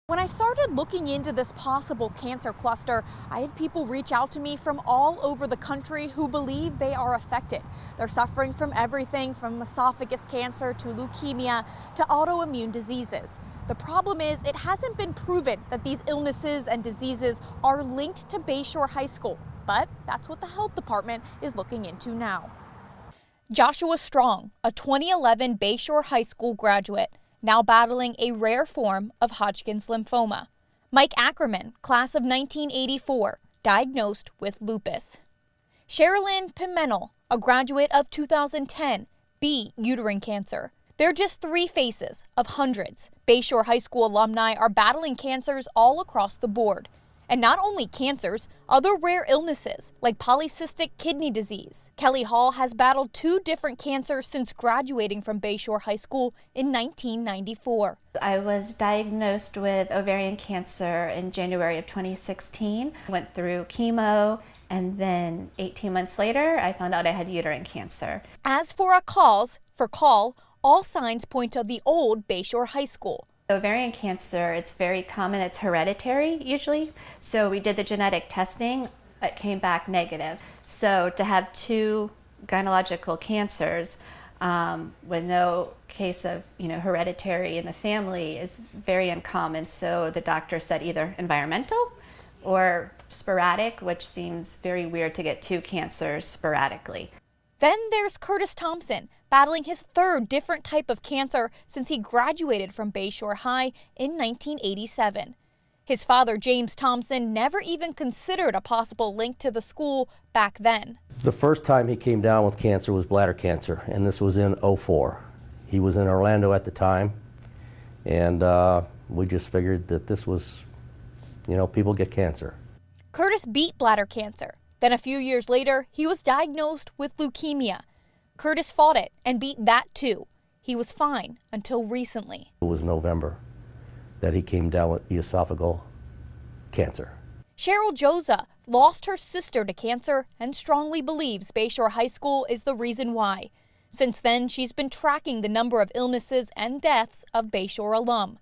When I started looking into this possible cancer cluster, I had people reach out to me from all over the country who believe they are affected. They're suffering from everything from esophagus cancer to leukemia to autoimmune diseases. The problem is it hasn't been proven that these illnesses and diseases are linked to Bayshore High School, but that's what the health department is looking into now. Joshua Strong, a 2011 Bayshore High School graduate, now battling a rare form of Hodgkin's lymphoma. Mike Ackerman, class of 1984, diagnosed with lupus. Sherilyn Pimentel, a graduate of 2010, B. uterine cancer. They're just three faces of hundreds. Bayshore High School alumni are battling cancers all across the board. And not only cancers, other rare illnesses like polycystic kidney disease. Kelly Hall has battled 2 different cancers since graduating from Bayshore High School in 1994. I was diagnosed with ovarian cancer in January of 2016. Went through chemo, and then 18 months later, I found out I had uterine cancer. As for a cause, all signs point to the old Bayshore High School. Ovarian cancer, it's very common, it's hereditary usually. So we did the genetic testing, it came back negative. So to have 2 gynecological cancers with no case of hereditary in the family is very uncommon. So the doctor said either environmental or sporadic, which seems very weird to get 2 cancers sporadically. Then there's Curtis Thompson, battling his 3rd different type of cancer since he graduated from Bayshore High in 1987. His father, James Thompson, never even considered a possible link to the school back then. The first time he came down with cancer was bladder cancer, and this was in '04. He was in Orlando at the time, and we just figured that this was, people get cancer. Curtis beat bladder cancer. Then a few years later, he was diagnosed with leukemia. Curtis fought it and beat that too. He was fine until recently. It was November that he came down with esophageal cancer. Cheryl Joza lost her sister to cancer and strongly believes Bayshore High School is the reason why. Since then, she's been tracking the number of illnesses and deaths of Bayshore alum.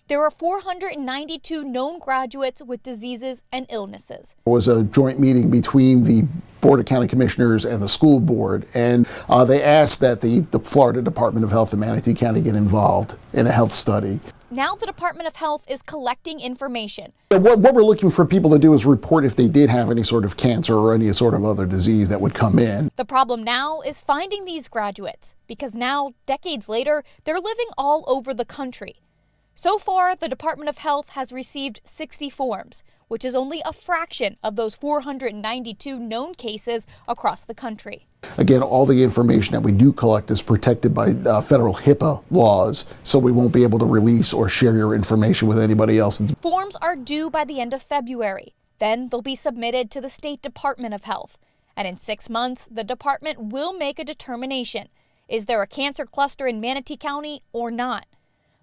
There are 492 known graduates with diseases and illnesses. It was a joint meeting between the Board of County Commissioners and the school board, and they asked that the Florida Department of Health in Manatee County get involved in a health study. Now the Department of Health is collecting information. What we're looking for people to do is report if they did have any sort of cancer or any sort of other disease that would come in. The problem now is finding these graduates, because now, decades later, they're living all over the country. So far, the Department of Health has received 60 forms, which is only a fraction of those 492 known cases across the country. Again, all the information that we do collect is protected by federal HIPAA laws, so we won't be able to release or share your information with anybody else. Forms are due by the end of February. Then they'll be submitted to the State Department of Health. And in 6 months, the department will make a determination. Is there a cancer cluster in Manatee County or not?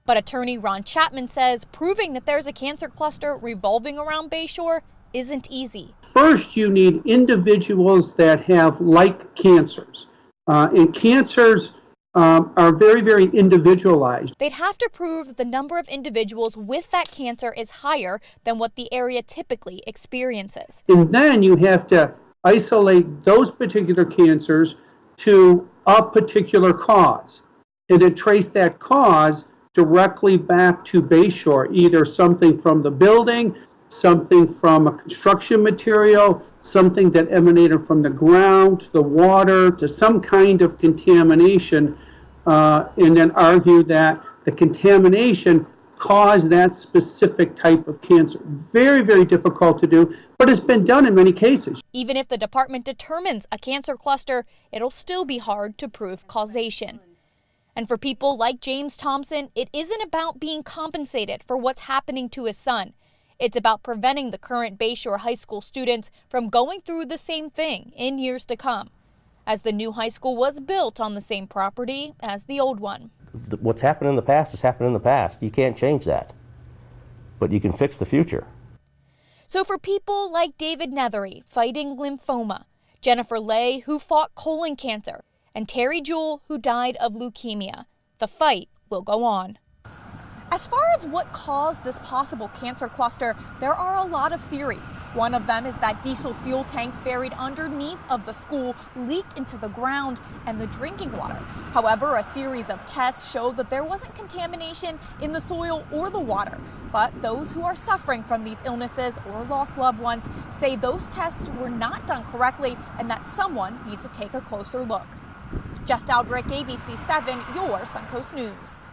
But attorney Ron Chapman says proving that there's a cancer cluster revolving around Bayshore isn't easy. First, you need individuals that have like cancers. And cancers are very, very individualized. They'd have to prove that the number of individuals with that cancer is higher than what the area typically experiences. And then you have to isolate those particular cancers to a particular cause, and then trace that cause directly back to Bayshore, either something from the building, something from a construction material, something that emanated from the ground, to the water, to some kind of contamination, and then argue that the contamination caused that specific type of cancer. Very, very difficult to do, but it's been done in many cases. Even if the department determines a cancer cluster, it'll still be hard to prove causation. And for people like James Thompson, it isn't about being compensated for what's happening to his son. It's about preventing the current Bayshore High School students from going through the same thing in years to come, as the new high school was built on the same property as the old one. What's happened in the past has happened in the past. You can't change that, but you can fix the future. So for people like David Nethery fighting lymphoma, Jennifer Lay, who fought colon cancer, and Terry Jewell, who died of leukemia, the fight will go on. As far as what caused this possible cancer cluster, there are a lot of theories. One of them is that diesel fuel tanks buried underneath of the school leaked into the ground and the drinking water. However, a series of tests showed that there wasn't contamination in the soil or the water. But those who are suffering from these illnesses or lost loved ones say those tests were not done correctly and that someone needs to take a closer look. Jess Aldrich, ABC 7, your Suncoast News.